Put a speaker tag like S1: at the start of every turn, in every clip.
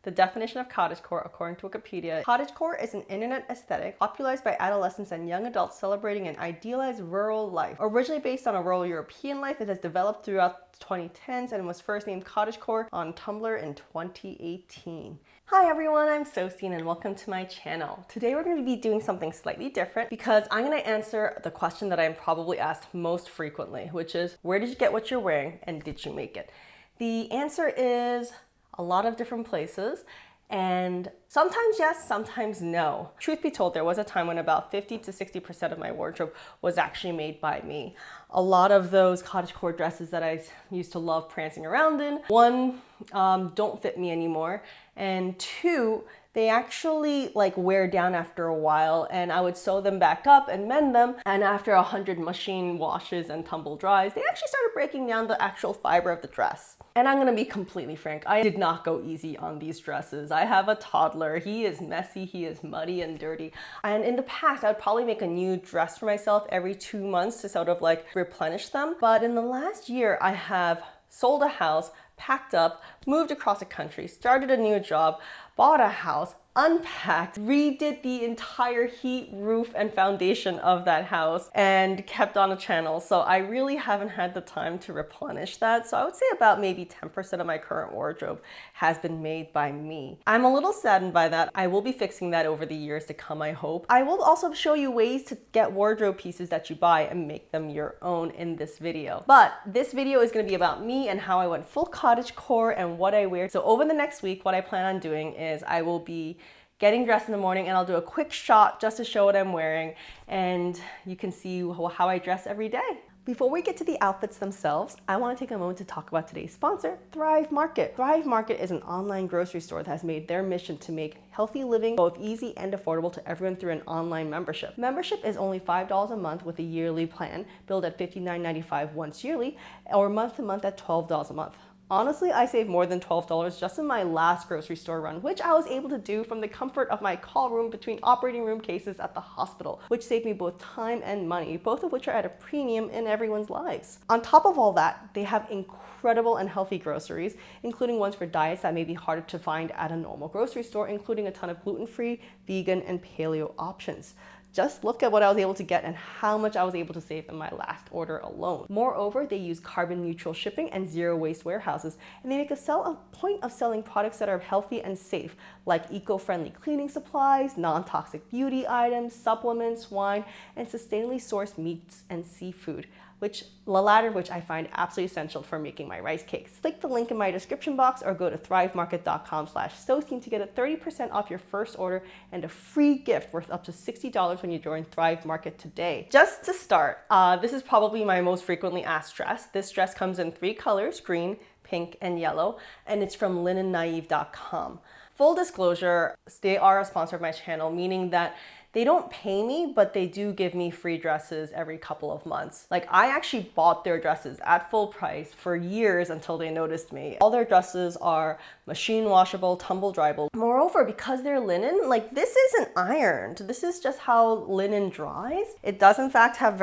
S1: The definition of cottagecore, according to Wikipedia, cottagecore is an internet aesthetic popularized by adolescents and young adults celebrating an idealized rural life. Originally based on a rural European life, it has developed throughout the 2010s and was first named cottagecore on Tumblr in 2018. Hi everyone, I'm Sosine and welcome to my channel. Today we're going to be doing something slightly different because I'm going to answer the question that I'm probably asked most frequently, which is, where did you get what you're wearing and did you make it? The answer is a lot of different places, and sometimes yes, sometimes no. Truth be told, there was a time when about 50 to 60% of my wardrobe was actually made by me. A lot of those cottagecore dresses that I used to love prancing around in, one, don't fit me anymore, and two, they actually wear down after a while, and I would sew them back up and mend them, and after 100 machine washes and tumble dries, they actually started breaking down the actual fiber of the dress. And I'm gonna be completely frank, I did not go easy on these dresses. I have a toddler, he is messy, he is muddy and dirty. And in the past, I would probably make a new dress for myself every 2 months to sort of replenish them. But in the last year, I have sold a house, packed up, moved across the country, started a new job, bought a house, unpacked, redid the entire heat, roof, and foundation of that house, and kept on a channel. So I really haven't had the time to replenish that. So I would say about maybe 10% of my current wardrobe has been made by me. I'm a little saddened by that. I will be fixing that over the years to come, I hope. I will also show you ways to get wardrobe pieces that you buy and make them your own in this video. But this video is going to be about me and how I went full cottagecore and what I wear. So over the next week, what I plan on doing is I will be getting dressed in the morning and I'll do a quick shot just to show what I'm wearing, and you can see how I dress every day. Before we get to the outfits themselves, I want to take a moment to talk about today's sponsor, Thrive Market. Thrive Market is an online grocery store that has made their mission to make healthy living both easy and affordable to everyone through an online membership. Membership is only $5 a month with a yearly plan, billed at $59.95 once yearly, or month to month at $12 a month. Honestly, I saved more than $12 just in my last grocery store run, which I was able to do from the comfort of my call room between operating room cases at the hospital, which saved me both time and money, both of which are at a premium in everyone's lives. On top of all that, they have incredible and healthy groceries, including ones for diets that may be harder to find at a normal grocery store, including a ton of gluten-free, vegan, and paleo options. Just look at what I was able to get and how much I was able to save in my last order alone. Moreover, they use carbon neutral shipping and zero waste warehouses, and they make a point of selling products that are healthy and safe, like eco-friendly cleaning supplies, non-toxic beauty items, supplements, wine, and sustainably sourced meats and seafood, the latter of which I find absolutely essential for making my rice cakes. Click the link in my description box or go to thrivemarket.com/Sosine to get a 30% off your first order and a free gift worth up to $60 when you join Thrive Market today. Just to start, this is probably my most frequently asked dress. This dress comes in 3 colors, green, pink, and yellow, and it's from Linennaive.com. Full disclosure, they are a sponsor of my channel, meaning that they don't pay me, but they do give me free dresses every couple of months. I actually bought their dresses at full price for years until they noticed me. All their dresses are machine washable, tumble dryable. Moreover, because they're linen, this isn't ironed. This is just how linen dries. It does in fact have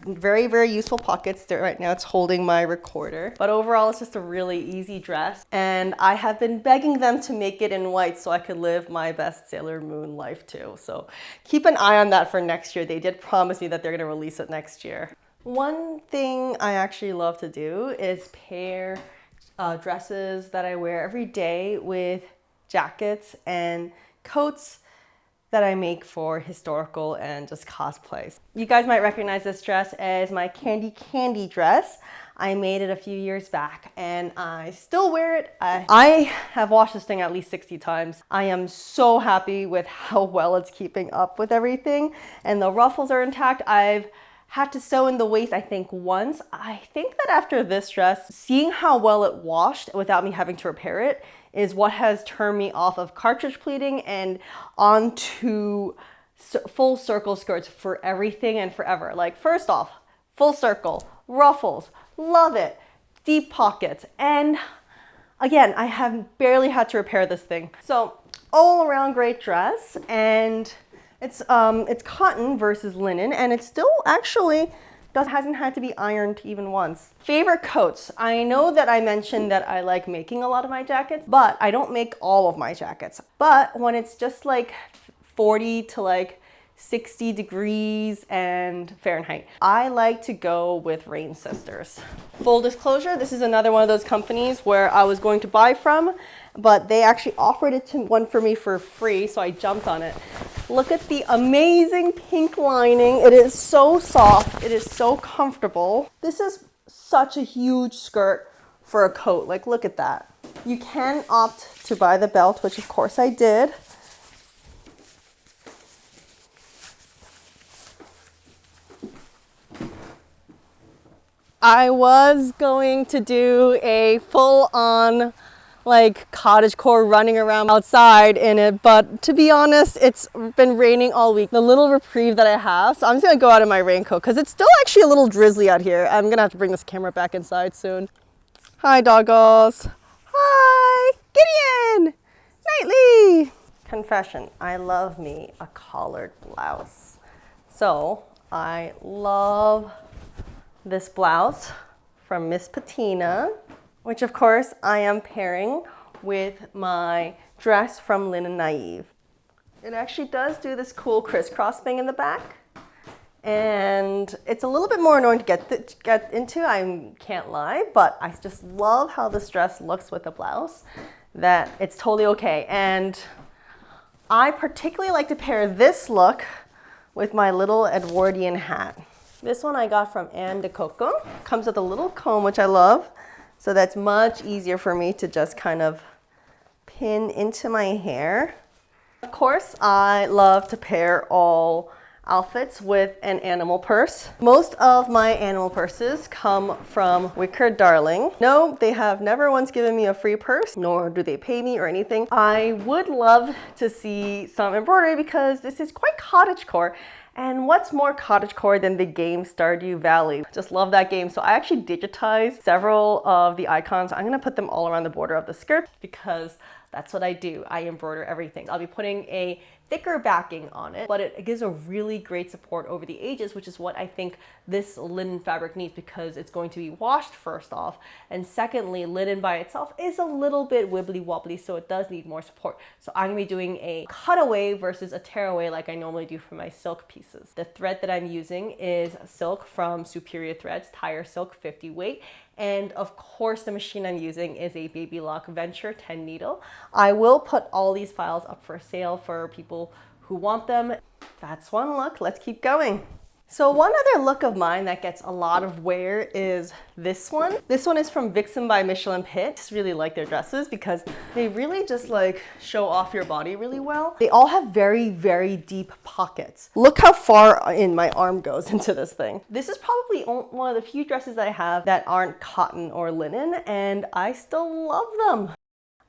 S1: very, very useful pockets. Right now it's holding my recorder. But overall, it's just a really easy dress. And I have been begging them to make it in white so I could live my best Sailor Moon life too. So keep an eye on that for next year. They did promise me that they're gonna release it next year. One thing I actually love to do is pair dresses that I wear every day with jackets and coats that I make for historical and just cosplays. You guys might recognize this dress as my Candy dress. I made it a few years back and I still wear it. I have washed this thing at least 60 times. I am so happy with how well it's keeping up with everything, and the ruffles are intact. I've had to sew in the waist, I think, once. I think that after this dress, seeing how well it washed without me having to repair it is what has turned me off of cartridge pleating and onto full circle skirts for everything and forever. First off, full circle, ruffles, love it, deep pockets, and again, I have barely had to repair this thing. So all around great dress, and it's cotton versus linen, and it's still actually Hasn't had to be ironed even once. Favorite coats. I know that I mentioned that I like making a lot of my jackets, but I don't make all of my jackets. But when it's just like 40 to like 60 degrees and Fahrenheit, I like to go with Rainsisters. Full disclosure, this is another one of those companies where I was going to buy from, but they actually offered one for me for free, so I jumped on it. Look at the amazing pink lining. It is so soft. It is so comfortable. This is such a huge skirt for a coat. Like, look at that. You can opt to buy the belt, which of course I did. I was going to do a full-on like cottagecore running around outside in it, but to be honest, it's been raining all week. The little reprieve that I have, so I'm just gonna go out in my raincoat because it's still actually a little drizzly out here. I'm gonna have to bring this camera back inside soon. Hi doggos. Hi, Gideon. Nightly. Confession, I love me a collared blouse. So I love this blouse from Miss Patina, which of course I am pairing with my dress from Linennaive. It actually does do this cool crisscross thing in the back, and it's a little bit more annoying to get into, I can't lie, but I just love how this dress looks with the blouse, that it's totally okay. And I particularly like to pair this look with my little Edwardian hat. This one I got from Anne de Coco. Comes with a little comb, which I love. So that's much easier for me to just kind of pin into my hair. Of course, I love to pair all outfits with an animal purse. Most of my animal purses come from Wicker Darling. No, they have never once given me a free purse, nor do they pay me or anything. I would love to see some embroidery because this is quite cottagecore. And what's more cottagecore than the game Stardew Valley? Just love that game. So I actually digitized several of the icons. I'm gonna put them all around the border of the skirt because that's what I do. I embroider everything. I'll be putting a thicker backing on it, but it gives a really great support over the edges, which is what I think this linen fabric needs because it's going to be washed first off. And secondly, linen by itself is a little bit wibbly wobbly, so it does need more support. So I'm gonna be doing a cutaway versus a tearaway like I normally do for my silk pieces. The thread that I'm using is silk from Superior Threads, Tire Silk 50 weight. And of course, the machine I'm using is a Baby Lock Venture 10 needle. I will put all these files up for sale for people who want them. That's one look. Let's keep going. So one other look of mine that gets a lot of wear is this one. This one is from Vixen by Michelline Pitt. I just really like their dresses because they really just like show off your body really well. They all have very, very deep pockets. Look how far in my arm goes into this thing. This is probably one of the few dresses I have that aren't cotton or linen, and I still love them.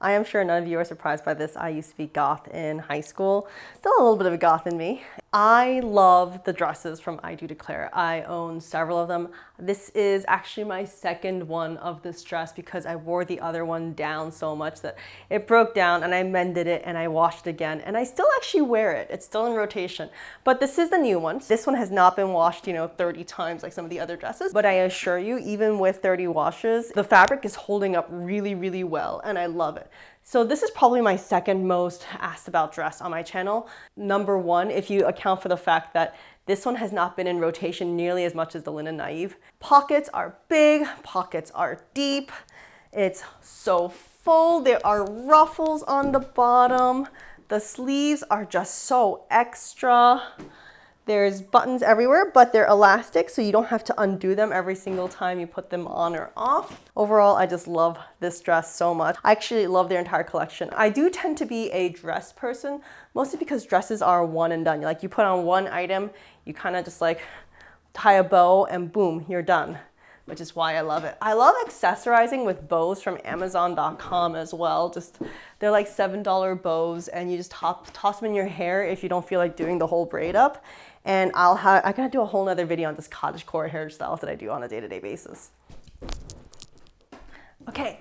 S1: I am sure none of you are surprised by this. I used to be goth in high school. Still a little bit of a goth in me. I love the dresses from I Do Declare. I own several of them. This is actually my second one of this dress because I wore the other one down so much that it broke down, and I mended it and I washed it again, and I still actually wear it. It's still in rotation, but this is the new one. This one has not been washed, 30 times like some of the other dresses, but I assure you, even with 30 washes, the fabric is holding up really, really well, and I love it. So this is probably my second most asked about dress on my channel. Number one, if you account for the fact that this one has not been in rotation nearly as much as the Linennaive. Pockets are big, pockets are deep. It's so full. There are ruffles on the bottom. The sleeves are just so extra. There's buttons everywhere, but they're elastic, so you don't have to undo them every single time you put them on or off. Overall, I just love this dress so much. I actually love their entire collection. I do tend to be a dress person, mostly because dresses are one and done. Like, you put on one item, you kind of just like tie a bow and boom, you're done, which is why I love it. I love accessorizing with bows from Amazon.com as well. They're like $7 bows, and you just toss them in your hair if you don't feel like doing the whole braid up. And I gotta do a whole nother video on this cottagecore hairstyles that I do on a day-to-day basis. Okay,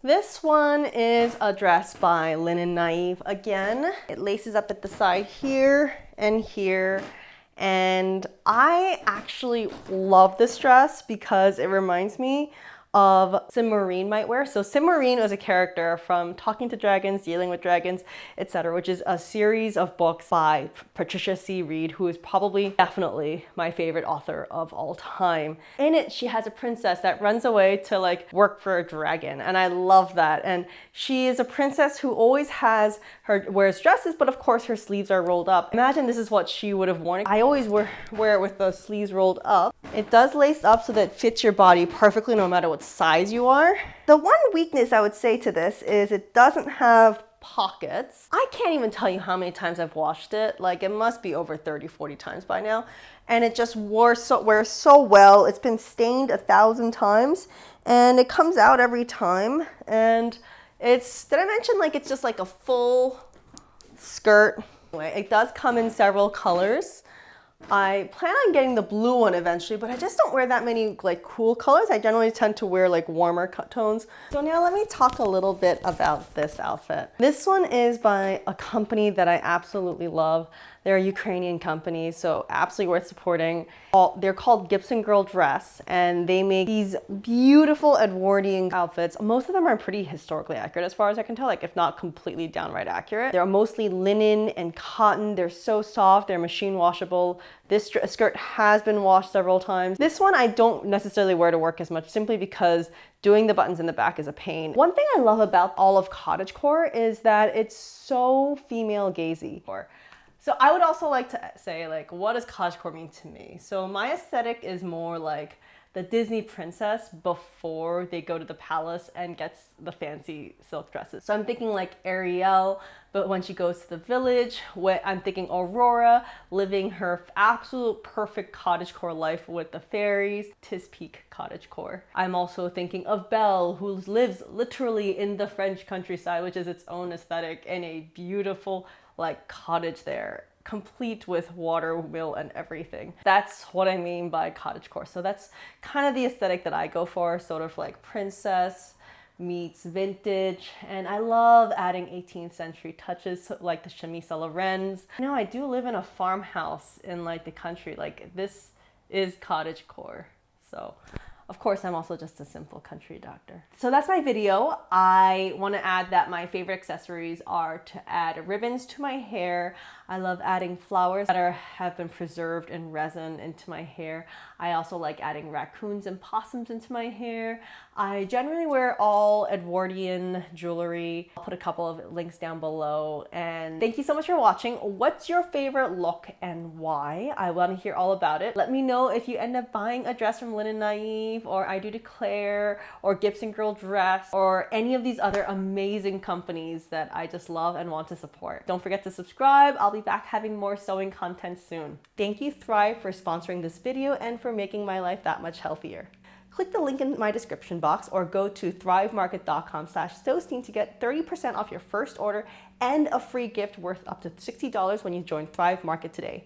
S1: this one is a dress by Linennaive again. It laces up at the side here and here, And I actually love this dress because it reminds me of Cymorine might wear. So Cymorine was a character from Talking to Dragons, Dealing with Dragons, etc., which is a series of books by Patricia C. Reed, who is probably definitely my favorite author of all time. In it, she has a princess that runs away to like work for a dragon, and I love that. And she is a princess who always wears dresses, but of course her sleeves are rolled up. Imagine this is what she would have worn. I always wear it with the sleeves rolled up. It does lace up so that it fits your body perfectly no matter what size you are. The one weakness I would say to this is it doesn't have pockets. I can't even tell you how many times I've washed it. Like it must be over 30-40 times by now. And it just wears so well. It's been stained 1,000 times and it comes out every time. And did I mention like it's just like a full skirt? Anyway, it does come in several colors. I plan on getting the blue one eventually, but I just don't wear that many like cool colors. I generally tend to wear like warmer tones. So now let me talk a little bit about this outfit. This one is by a company that I absolutely love. They're a Ukrainian company, so absolutely worth supporting. They're called Gibson Girl Dress, and they make these beautiful Edwardian outfits. Most of them are pretty historically accurate as far as I can tell, like if not completely downright accurate. They're mostly linen and cotton. They're so soft, they're machine washable. This skirt has been washed several times. This one I don't necessarily wear to work as much simply because doing the buttons in the back is a pain. One thing I love about all of cottagecore is that it's so female gazy. So I would also like to say, like, what does cottagecore mean to me? So my aesthetic is more like the Disney princess before they go to the palace and gets the fancy silk dresses. So I'm thinking like Ariel, but when she goes to the village, I'm thinking Aurora living her absolute perfect cottagecore life with the fairies. 'Tis peak cottagecore. I'm also thinking of Belle, who lives literally in the French countryside, which is its own aesthetic, and a beautiful like cottage there, complete with water wheel and everything. That's what I mean by cottagecore. So that's kind of the aesthetic that I go for, sort of like princess meets vintage. And I love adding 18th century touches like the chemise à la Rennes. You know, I do live in a farmhouse in like the country. Like this is cottagecore. So of course, I'm also just a simple country doctor. So that's my video. I want to add that my favorite accessories are to add ribbons to my hair. I love adding flowers that have been preserved in resin into my hair. I also like adding raccoons and possums into my hair. I generally wear all Edwardian jewelry. I'll put a couple of links down below. And thank you so much for watching. What's your favorite look and why? I want to hear all about it. Let me know if you end up buying a dress from Linennaive or I Do Declare or Gibson Girl Dress or any of these other amazing companies that I just love and want to support. Don't forget to subscribe. I'll be back having more sewing content soon. Thank you Thrive for sponsoring this video and for making my life that much healthier. Click the link in my description box or go to thrivemarket.com/Stowstein to get 30% off your first order and a free gift worth up to $60 when you join Thrive Market today.